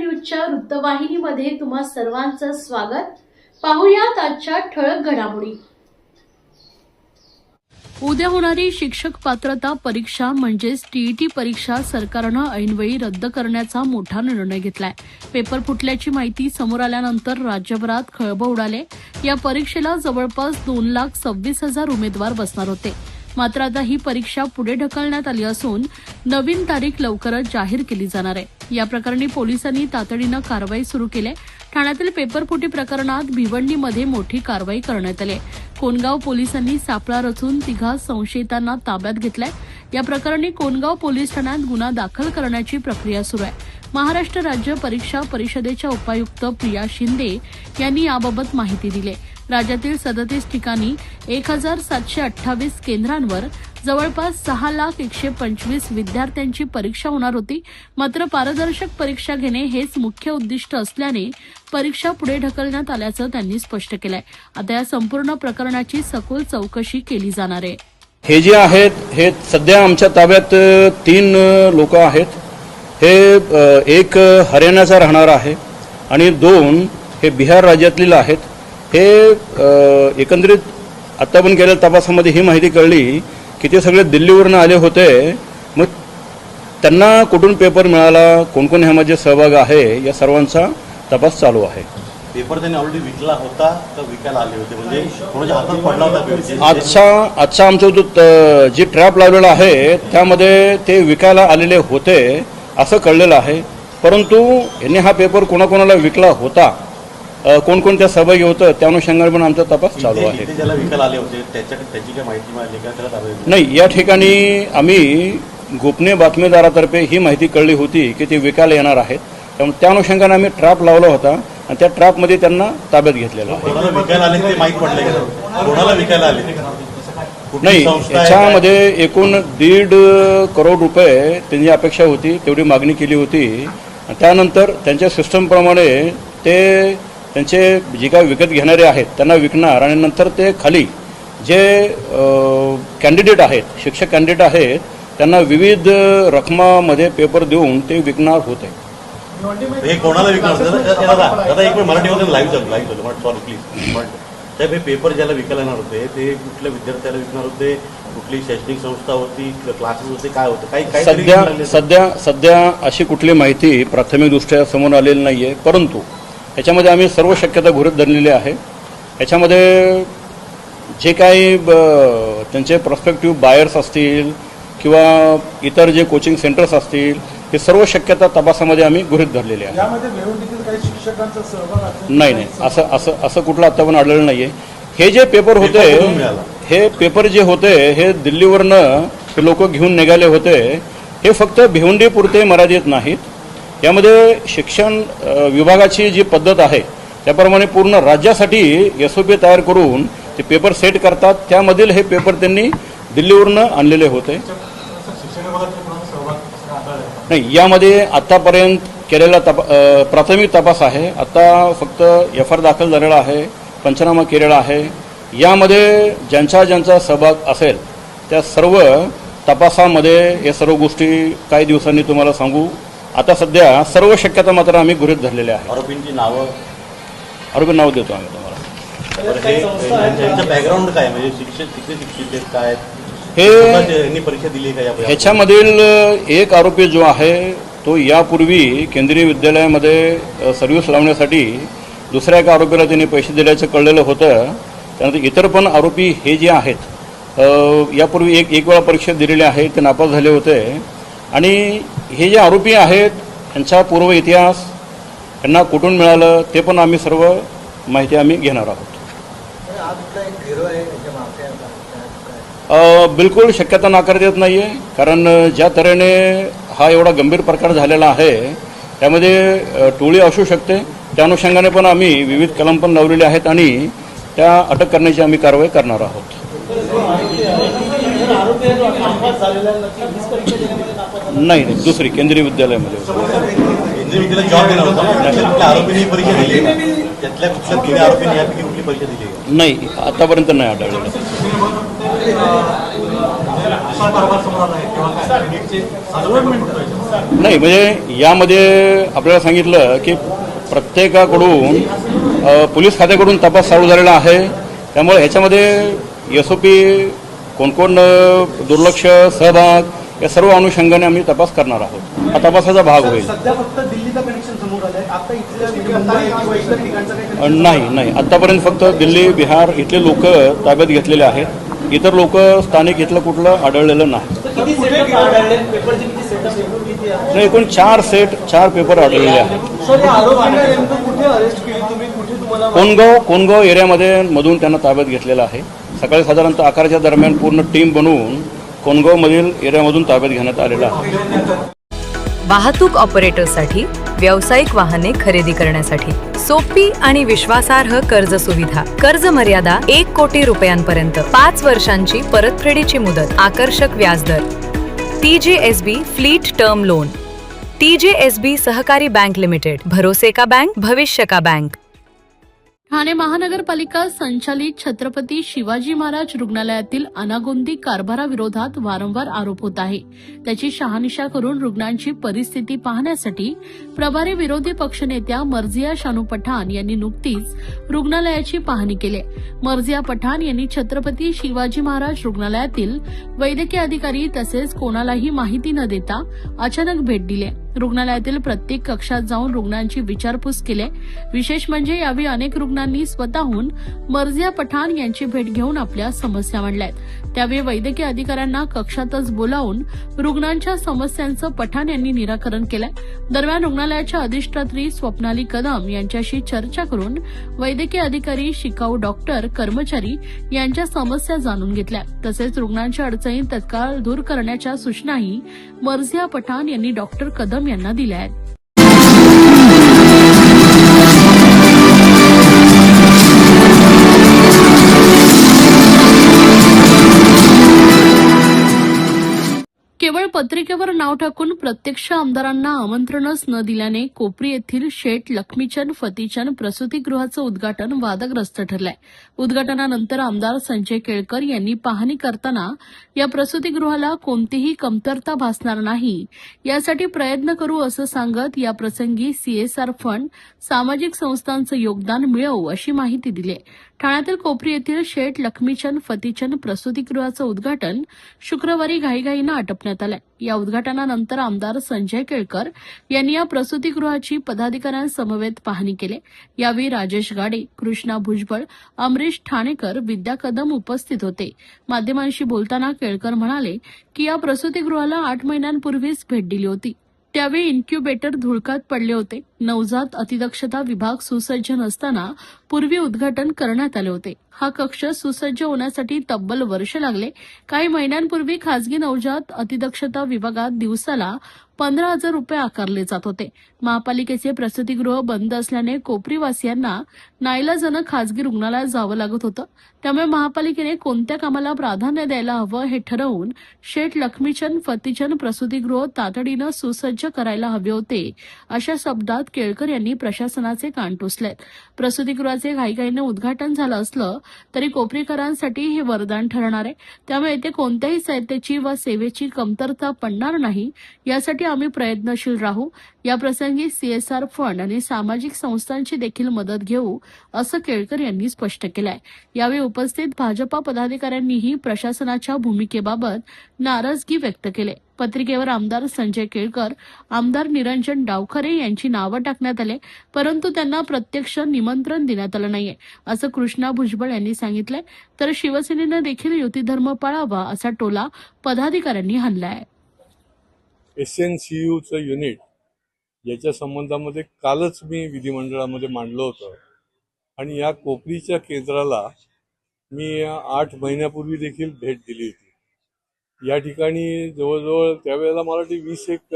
न्यूजच्या वृत्तवाहिनीमध्ये तुम्हा सर्वांचं स्वागत। पाहूयात आजच्या ठळक घडामोडी। उद्या होणारी शिक्षक पात्रता परीक्षा म्हणजेच टीईटी परीक्षा सरकारनं ऐनवेळी रद्द करण्याचा मोठा निर्णय घेतलाय। पेपर फुटल्याची माहिती समोर आल्यानंतर राज्यभरात खळबळ उडाले। या परीक्षेला जवळपास 2,26,000 उमेदवार बसणार होते। मात्र आता ही परीक्षा पुढे ढकलण्यात आली असून नवीन तारीख लवकरच जाहीर केली जाणार आहे। या प्रकरणी पोलिसांनी तातडीनं कारवाई सुरू केली। ठाण्यातील पेपरफुटी प्रकरणात भिवंडीमध्ये मोठी कारवाई करण्यात आली। कोणगाव पोलिसांनी सापळा रचून 3 संशयितांना ताब्यात घेतलंय। या प्रकरणी कोणगाव पोलीस ठाण्यात गुन्हा दाखल करण्याची प्रक्रिया सुरू आहे। महाराष्ट्र राज्य परीक्षा परिषदेच्या उपायुक्त प्रिया शिंदे यांनी याबाबत माहिती दिली। राज्यातील 37 ठिकाणी 1,728 केंद्रांवर जवळपास 6,125,000 विद्यार्थ्यांची परीक्षा होणार होती। मात्र पारदर्शक परीक्षा घेणे हेच मुख्य उद्दिष्ट असल्याने परीक्षा पुढे ढकलण्यात आल्याचं त्यांनी स्पष्ट केलंय। आता या संपूर्ण प्रकरणाची सखोल चौकशी केली जाणार आहे। हे जे आहेत हे सध्या आमच्या ताब्यात 3 लोक आहेत। हे एक हरियाणाचा राहणार आहे आणि 2 हे बिहार राज्यातील आहेत। हे एकंदरीत आता पण केलेल्या तपासामध्ये ही माहिती कळली की ते सगळे दिल्लीवरून आले होते। मग त्यांना कुठून पेपर मिळाला, कोण कोण ह्यामध्ये सहभाग आहे, या सर्वांचा तपास चालू आहे। पेपर त्यांनी ऑलरेडी विकला होता का विकायला आले होते, म्हणजे कोणाच्या हातात पडला होता? आजचा आमचा जो जी ट्रॅप लावलेला आहे त्यामध्ये ते विकायला आलेले होते असं कळलेलं आहे। परंतु यांनी हा पेपर कोणाकोणाला विकला होता, कोणकोणत्या सहभागी होतं त्या अनुषंगाने पण आमचा तपास चालू आहे। ज्याला विकायला आले होते त्याची काय माहिती मिळाली का? त्याला नाही, या ठिकाणी आम्ही गोपनीय बातमीदारातर्फे ही माहिती कळली होती की ते विकायला येणार आहेत। त्यामुळे त्या अनुषंगाने आम्ही ट्रॅप लावला होता आणि त्या ट्रॅपमध्ये त्यांना ताब्यात घेतलेलं आहे। कोणाला विकायला आले ते माहीत पडले का? कोणाला विकायला आले नाही, याच्यामध्ये एकूण 1.5 करोड रुपये त्यांची अपेक्षा होती, तेवढी मागणी केली होती। त्यानंतर त्यांच्या सिस्टमप्रमाणे ते त्यांचे जे काही विकत घेणारे आहेत त्यांना विकणार आणि नंतर ते खाली जे कॅन्डिडेट आहेत, शिक्षक कॅन्डिडेट आहेत, त्यांना विविध रकमामध्ये पेपर देऊन ते विकणार होते। हे कोणाला विकणार? दादा एक मिनिट, मराठीमध्ये लाईव्ह झालं सॉरी प्लीज। साहेब, हे पेपर ज्याला विकायला येणार होते ते कुठल्या विद्यार्थ्याला विकणार होते? कुठली शैक्षणिक संस्था होती, क्लासेस होते, काय होतं? काही सध्या अशी कुठली माहिती प्राथमिकदृष्ट्या समोर आलेली नाहीये। परंतु याच्यामध्ये आम्ही सर्व शक्यता गृहीत धरलेली आहे। याच्यामध्ये जे काही त्यांचे प्रॉस्पेक्टिव्ह बायर्स असतील किंवा इतर जे कोचिंग सेंटर्स असतील, हे सर्व शक्यता तपासामध्ये आम्ही गृहीत धरलेली आहे। यामध्ये भिवंडीतील काही शिक्षकांचा सहभाग नाही, असं कुठलं आता पण आढळलं नाहीये। हे जे पेपर होते, हे पेपर जे होते हे दिल्लीवरनं हे लोक घेऊन निघाले होते। हे फक्त भिवंडीपुरते मर्यादित नाहीत। यामध्ये शिक्षण विभागाची जी पद्धत आहे त्याप्रमाणे पूर्ण राज्यासाठी SOP तयार करून ते पेपर सेट करतात। त्यामधील हे पेपर त्यांनी दिल्लीवरनं आणलेले होते। नाही, यामध्ये आतापर्यंत केलेला प्राथमिक तपास आहे। आता फक्त FIR दाखल झालेला आहे, पंचनामा केलेला आहे। यामध्ये ज्यांचा सहभाग असेल त्या सर्व तपासामध्ये या सर्व गोष्टी काही दिवसांनी तुम्हाला सांगू। आता सध्या सर्व शक्यता मात्र आम्ही गृहीत धरलेल्या आहे। आरोपींची नाव देतो आम्ही तुम्हाला। बॅकग्राऊंड काय, म्हणजे शिक्षित काय हे परीक्षा दिली का? ह्याच्यामधील एक आरोपी जो आहे तो यापूर्वी केंद्रीय विद्यालयामध्ये सर्व्हिस लावण्यासाठी दुसऱ्या एका आरोपीला त्यांनी पैसे दिल्याचं कळलेलं होतं। त्यानंतर इतर पण आरोपी हे जे आहेत यापूर्वी एक वेळा परीक्षा दिलेली आहे, ते नापास झाले होते। आणि हे जे आरोपी आहेत यांचा पूर्व इतिहास, यांना कुठून मिळालं ते पण आम्ही सर्व माहिती आम्ही घेणार आहोत। बिलकुल शक्यता नाकारता येत नाही आहे, कारण ज्या तऱ्हेने हा एवढा गंभीर प्रकार झालेला आहे त्यामध्ये टोळी असू शकते। त्या अनुषंगाने पण आम्ही विविध कलम पण लावलेले आहेत आणि त्या अटक करण्याची आम्ही कारवाई करणार आहोत। नाही, दुसरी केंद्रीय विद्यालयामध्ये जॉब देणार होता। आरोपींनी परीक्षा दिली, त्यातल्या कुठल्या आरोपींनी यापैकी कुठली परीक्षा दिली? नाही, आतापर्यंत नाही आढळलेलं। नाही, म्हणजे यामध्ये आपल्याला सांगितलं की प्रत्येकाकडून पोलीस खात्याकडून तपास चालू झालेला आहे. त्यामुळे ह्याच्यामध्ये SOP कोण कोण दुर्लक्ष, सहभाग या सर्व अनुषंगाने आम्ही तपास करणार आहोत. हा तपासाचा भाग होईल. सध्या फक्त दिल्लीचं कनेक्शन समोर आलंय. आता इथल्या मुंबई किंवा इतर ठिकाणचं काही नाही, आतापर्यंत फक्त दिल्ली, बिहार इथले लोक ताब्यात घेतलेले आहेत. इतर लोक स्थानिक इथलं कुठलं आढळलेलं नाही. नाही, एकूण 4 पेपर आढळलेले आहेत. कुठे अरेस्ट केली तुम्ही, कुठे तुम्हाला कोनगाव एरियामध्ये मधून त्यांना ताब्यात घेतलेलं आहे. सकाळी साधारणतः 11च्या दरम्यान पूर्ण टीम बनवून कोनगावमधील एरियामधून ताब्यात घेण्यात आलेलं आहे. वाहतूक ऑपरेटरसाठी व्यावसायिक वाहने खरेदी करण्यासाठी सोपी आणि विश्वासार्ह कर्ज सुविधा. कर्ज मर्यादा 1 कोटी रुपयांपर्यंत, 5 वर्षांची परतफेडीची मुदत, आकर्षक व्याजदर. TJSB fleet term loan. TJSB सहकारी बँक लिमिटेड. भरोसे का बँक, भविष्य का बँक. ठाणे महानगरपालिका संचालित छत्रपती शिवाजी महाराज रुग्णालयातील अनागोंदी कारभाराविरोधात वारंवार आरोप होत आहे. त्याची शहानिशा करून रुग्णांची परिस्थिती पाहण्यासाठी प्रभारी विरोधी पक्षनेत्या मर्जिया शानू पठाण यांनी नुकतीच रुग्णालयाची पाहणी केली. मर्जिया पठाण यांनी छत्रपती शिवाजी महाराज रुग्णालयातील वैद्यकीय अधिकारी तसेच कोणालाही माहिती न देता अचानक भेट दिली. रुग्णालयातील प्रत्येक कक्षात जाऊन रुग्णांची विचारपूस केली. विशेष म्हणजे यावेळी अनेक रुग्णांनी स्वतःहून मर्जिया पठाण यांची भेट घेऊन आपल्या समस्या मांडल्यात. त्यावेळी वैद्यकीय अधिकाऱ्यांना कक्षातच बोलावून रुग्णांच्या समस्यांचं पठाण यांनी निराकरण केलंय. दरम्यान रुग्णालयाच्या अधिष्ठात्री स्वप्नाली कदम यांच्याशी चर्चा करून वैद्यकीय अधिकारी, शिकाऊ डॉक्टर, कर्मचारी यांच्या समस्या जाणून घेतल्या. तसेच रुग्णांच्या अडचणी तत्काळ दूर करण्याच्या सूचनाही मर्जिया पठाण यांनी डॉक्टर कदम यांना दिल्या आहेत. केवळ पत्रिकेवर नाव टाकून प्रत्यक्ष आमदारांना आमंत्रणच न दिल्याने कोपरी येथील शेठ लक्ष्मीचंद फतीचंद प्रसूतीगृहाचं उद्घाटन वादग्रस्त ठरलंय. उद्घाटनानंतर आमदार संजय केळकर यांनी पाहणी करताना या प्रसूतीगृहाला कोणतीही कमतरता भासणार नाही यासाठी प्रयत्न करू असं सांगत याप्रसंगी CSR फंड, सामाजिक संस्थांचं योगदान मिळवू अशी माहिती दिली. ठाण्यातील कोपरी येथील शेठ लक्ष्मीचंद फतीचंद प्रसूतीगृहाचं उद्घाटन शुक्रवारी घाईघाईनं आटपण्यात आलंय. या उद्घाटनानंतर आमदार संजय केळकर यांनी या प्रसूतीगृहाची पदाधिकाऱ्यांसमवेत पाहणी केली. यावेळी राजेश गाडे, कृष्णा भुजबळ, अमरीश ठाणेकर, विद्या कदम उपस्थित होते. माध्यमांशी बोलताना केळकर म्हणाले की या प्रसूतीगृहाला 8 महिन्यांपूर्वीच भेट दिली होती. त्यावेळी इन्क्युबेटर धुळकात पडले होते. नवजात अतिदक्षता विभाग सुसज्ज नसताना पूर्वी उद्घाटन करण्यात आले होते. हा कक्ष सुसज्ज होण्यासाठी तब्बल वर्ष लागले. काही महिन्यांपूर्वी खासगी नवजात अतिदक्षता विभागात दिवसाला 15,000 रुपये आकारले जात होते. महापालिकेचे प्रसूतीगृह बंद असल्याने कोपरीवासियांना नाईलाजानं खासगी रुग्णालयात जावं लागत होतं. त्यामुळे महापालिकेने कोणत्या कामाला प्राधान्य द्यायला हवं हे ठरवून शेठ लक्ष्मीचंद फतीचंद प्रसूतीगृह तातडीनं सुसज्ज करायला हवे होते, अशा शब्दात केळकर यांनी प्रशासनाचे कान टोचलेत. प्रसूतीगृहाचे घाईघाईनं उद्घाटन झालं असलं तरी कोपरीकरांसाठी हे वरदान ठरणार आहे. त्यामुळे येथे कोणत्याही साहित्याची व सेवेची कमतरता पडणार नाही यासाठी आम्ही प्रयत्नशील राहू. याप्रसंगी CSR फंड आणि सामाजिक संस्थांची देखील मदत घेऊ असं केळकर यांनी स्पष्ट केलंय. यावेळी उपस्थित भाजपा पदाधिकाऱ्यांनीही प्रशासनाच्या भूमिकेबाबत नाराजगी व्यक्त केली. पत्रिकेवर आमदार संजय केळकर, आमदार निरंजन डावखरे यांची नावं टाकण्यात आले, परंतु त्यांना प्रत्यक्ष निमंत्रण देण्यात आलं नाहीये असं कृष्णा भुजबळ यांनी सांगितलंय. तर शिवसेनेनं देखील युतीधर्म पाळावा असा टोला पदाधिकाऱ्यांनी हाणलाय. SNCUचं युनिट याच्या संबंधामध्ये कालच मी विधिमंडळामध्ये मांडलं होतं आणि या कोपरीच्या केंद्राला मी 8 महिन्यापूर्वी देखील भेट दिली होती. या ठिकाणी जवळजवळ त्यावेळेला मला वाटते 20 एक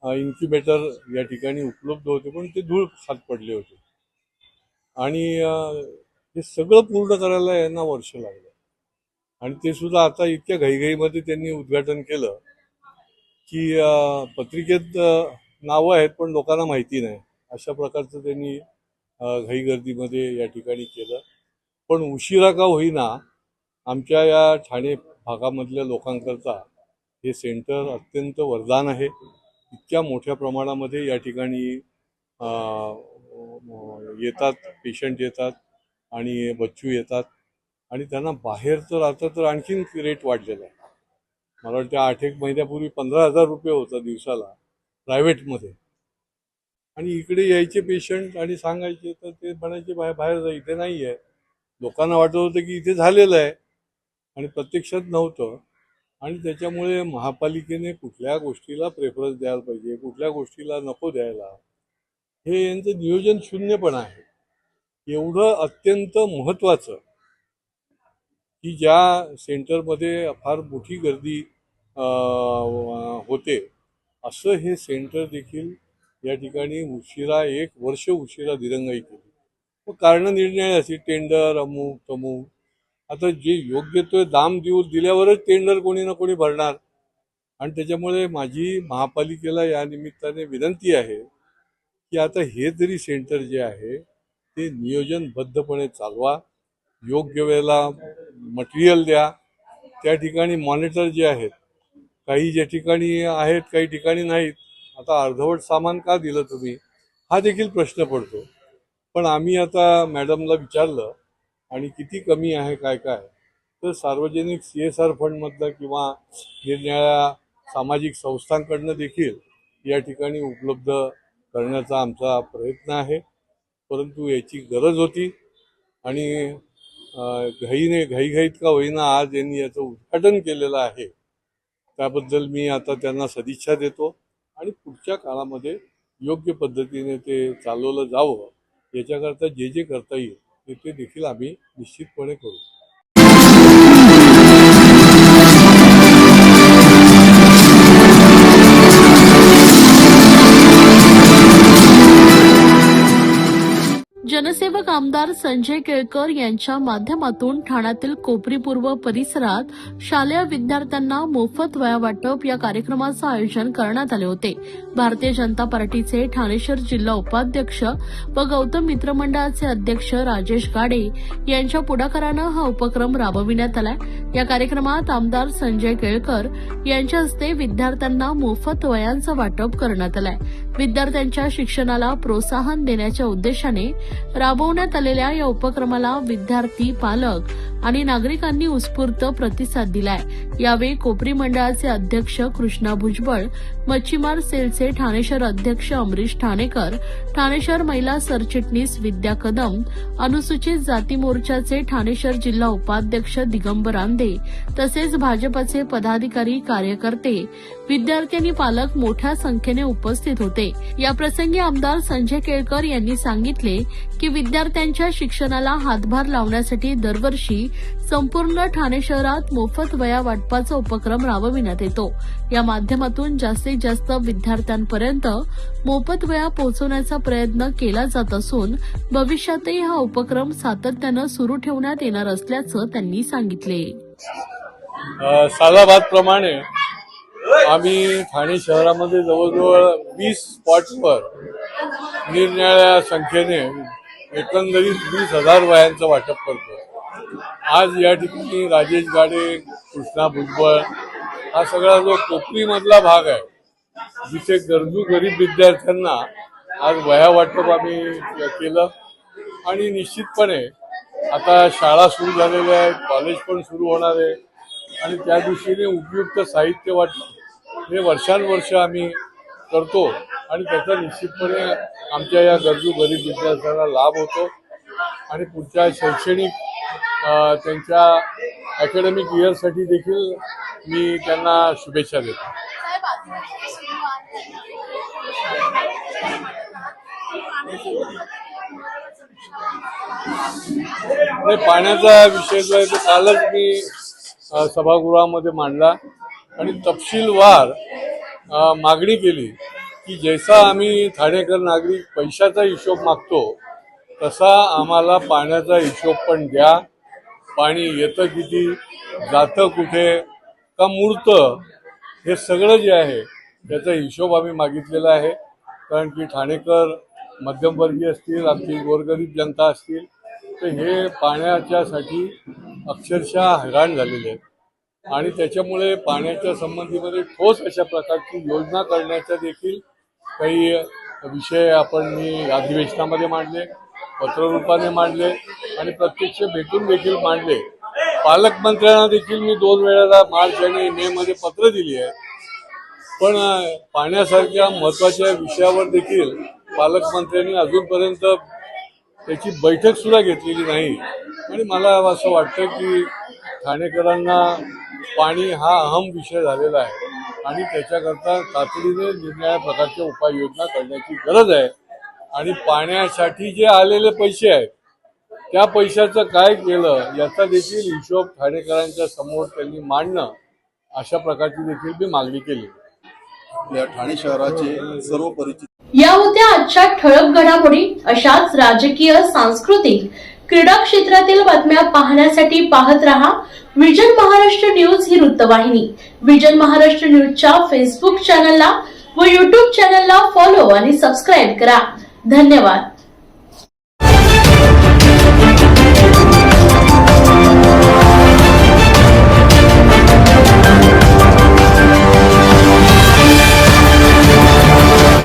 इन्क्युबेटर या ठिकाणी उपलब्ध होते, पण ते धूळ खात पडले होते आणि हे सगळं पूर्ण करायला यांना वर्ष लागलं. आणि ते सुद्धा आता इतक्या घाईघाईमध्ये त्यांनी उद्घाटन केलं की पत्रिकेत नावं आहेत पण लोकांना माहिती नाही, अशा प्रकारचं त्यांनी घाईगर्दीमध्ये या ठिकाणी केलं. पण उशिरा का होईना आमच्या या ठाणे भागामधल्या लोकांकरता हे सेंटर अत्यंत वरदान आहे. इतक्या मोठ्या प्रमाणामध्ये या ठिकाणी येतात, पेशंट येतात आणि बच्चू येतात आणि त्यांना बाहेरचं राहतं तर आणखीन रेट वाढलेला आहे. मला वाटतं 8-1 महिन्यापूर्वी 15,000 रुपये होता दिवसाला प्रायव्हेटमध्ये, आणि इकडे यायचे पेशंट आणि सांगायचे तर ते म्हणायचे बाहेर जा, इथे नाही आहे. लोकांना वाटत होतं की इथे झालेलं आहे आणि प्रत्यक्षात नव्हतं. आणि त्याच्यामुळे महापालिकेने कुठल्या गोष्टीला प्रेफरन्स द्यायला पाहिजे, कुठल्या गोष्टीला नको द्यायला, हे यांचं नियोजन शून्यपणा आहे. एवढं अत्यंत महत्त्वाचं की ज्या सेंटरमध्ये फार मोठी गर्दी होते, असं हे सेंटर देखील या ठिकाणी उशिरा, 1 वर्ष उशिरा दिरंगाई केली. मग कारणं निर्णय अशी, टेंडर अमुक तमुक. आता जे योग्य तो दाम दिल्यावरच टेंडर कोणी ना कोणी भरणार. आणि त्याच्यामुळे माझी महापालिकेला या निमित्ताने विनंती आहे की आता हे तरी सेंटर जे आहे ते नियोजनबद्धपणे चालवा, योग्य वेळेला मटेरियल द्या. त्या ठिकाणी मॉनिटर जे आहेत, काही ज्या ठिकाणी आहेत काही ठिकाणी नाहीत. आता अर्धवट सामान का दिलं तुम्ही, हा देखील प्रश्न पडतो. पण आम्ही आता मॅडमला विचारलं आणि किती कमी आहे काय काय, तर सार्वजनिक CSR फंडमधलं किंवा निरनिराळ्या सामाजिक संस्थांकडनं देखील या ठिकाणी उपलब्ध करण्याचा आमचा प्रयत्न आहे. परंतु याची गरज होती आणि घाईघाईत का होईना आज यांनी याचं उद्घाटन केलेलं आहे. त्याबद्दल मी आता त्यांना सदिच्छा देतो आणि पुढच्या काळामध्ये योग्य पद्धतीने ते चालवलं जावं, याच्याकरता जे जे करता येईल ते देखील आम्ही निश्चितपणे करू. जनसेवक आमदार संजय केळकर यांच्या माध्यमातून ठाण्यातील कोपरी पूर्व परिसरात शालेय विद्यार्थ्यांना मोफत वह्या वाटप या कार्यक्रमाचं आयोजन करण्यात आले होते. भारतीय जनता पार्टीचे ठाणे शहर जिल्हा उपाध्यक्ष व गौतम मित्र मंडळाचे अध्यक्ष राजेश गाडे यांच्या पुढाकारानं हा उपक्रम राबविण्यात आलाय. या कार्यक्रमात आमदार संजय केळकर यांच्या हस्ते विद्यार्थ्यांना मोफत वह्यांचं वाटप करण्यात आलंय. विद्यार्थ्यांच्या शिक्षणाला प्रोत्साहन देण्याच्या उद्देशाने राबवण्यात आलेल्या या उपक्रमाला विद्यार्थी, पालक आणि नागरिकांनी उत्स्फूर्त प्रतिसाद दिलाय. यावेळी कोपरी मंडळाचे अध्यक्ष कृष्णा भुजबळ, मच्छीमार सेलचे ठाणे शहर अध्यक्ष अमरीश ठाणेकर, ठाणे शहर महिला सरचिटणीस विद्या कदम, अनुसूचित जाती मोर्चाचे ठाणे शहर जिल्हा उपाध्यक्ष दिगंबर आंदे तसेच भाजपचे पदाधिकारी, कार्यकर्ते, विद्यार्थी आणि पालक मोठ्या संख्येने उपस्थित होते. याप्रसंगी आमदार संजय केळकर यांनी सांगितले की विद्यार्थ्यांच्या शिक्षणाला हातभार लावण्यासाठी दरवर्षी संपूर्ण ठाणे शहरात मोफत वह्या वाटपाचा उपक्रम राबविण्यात येतो. या माध्यमातून जास्तीत जास्त विद्यार्थ्यांपर्यंत मोफत वह्या पोहोचवण्याचा प्रयत्न केला जात असून भविष्यातही हा उपक्रम सातत्यानं सुरू ठेवण्यात येणार असल्याचं त्यांनी सांगितले. सालाबादप्रमाणे आम्ही ठाणे शहरामध्ये जवळजवळ 20 स्पॉट्सवर निरनिराळ्या संख्येने एकंदरीत 20,000 वह्यांचं वाटप करतो. आज या ठिकाणी राजेश गाडे, कृष्णा भुजबळ हा सगळा जो कोकणीमधला भाग आहे, जिथे गरजू गरीब विद्यार्थ्यांना आज वह्या वाटप आम्ही केलं. आणि निश्चितपणे आता शाळा सुरू झालेल्या आहेत, कॉलेज पण सुरू होणार आहे आणि त्या दृष्टीने उपयुक्त साहित्य वाटप हे वर्षानुवर्ष आम्ही करतो आणि त्याचा निश्चितपणे आमच्या या गरजू गरीब विद्यार्थ्यांना लाभ होतो आणि पुढच्या शैक्षणिक त्यांच्या अकॅडमिक इयरसाठी देखील मी त्यांना शुभेच्छा देतो. पाण्याचा विषय जो आहे तो कालच मी सभागृहामध्ये मांडला आणि तपशीलवार मागणी केली की जैसा आम्ही ठाणेकर नागरिक पैशाचा हिशोब मागतो तसा आम्हाला पाण्याचा हिशोब पण द्या. पाणी येतं किती, जातं कुठे, का मुरतं, हे सगळं जे आहे त्याचा हिशोब आम्ही मागितलेला आहे. कारण की ठाणेकर मध्यमवर्गीय असतील, आमची गोरगरीब जनता असतील, तर हे पाण्याच्यासाठी अक्षरशः हैराण झालेले आहेत. आणि त्याच्यामुळे पाण्याच्या संबंधीमध्ये ठोस अशा प्रकारची योजना करण्याच्या देखील काही विषय मी अधिवेशनामध्ये मांडले, पत्ररूपाने मांडले आणि प्रत्यक्ष भेटून देखील मांडले. पालकमंत्र्यांना देखील मी 2 वेळेला मार्च आणि मे मध्ये पत्र दिली आहे. पण पाण्यासारख्या महत्वाच्या विषयावर देखील पालकमंत्र्यांनी अजूनपर्यंत त्याची बैठक सुद्धा घेतलेली नाही. आणि मला असं वाटतं की ठाणेकरांना पाणी हा अहम विषय झालेला आहे आणि त्याच्याकरता तातडीने निरनिराळ्या प्रकारच्या उपाययोजना करण्याची गरज आहे. आणि पाण्यासाठी जे आलेले पैसे आहेत त्या पैशाचं काय केलं याचा देखील हिशोब ठाणेकरांच्या समोर त्यांनी मांडणं, अशा प्रकारची देखील मी मागणी केली. या ठाणे शहराचे सर्व परिचित या होत्या आजच्या ठळक घडामोडी. अशाच राजकीय, सांस्कृतिक, क्रीडा क्षेत्रातील बातम्या पाहण्यासाठी पाहत रहा विजन महाराष्ट्र न्यूज ही वृत्तवाहिनी. विजन महाराष्ट्र न्यूजच्या फेसबुक चॅनलला व युट्यूब चॅनलला फॉलो आणि सबस्क्राईब करा. धन्यवाद.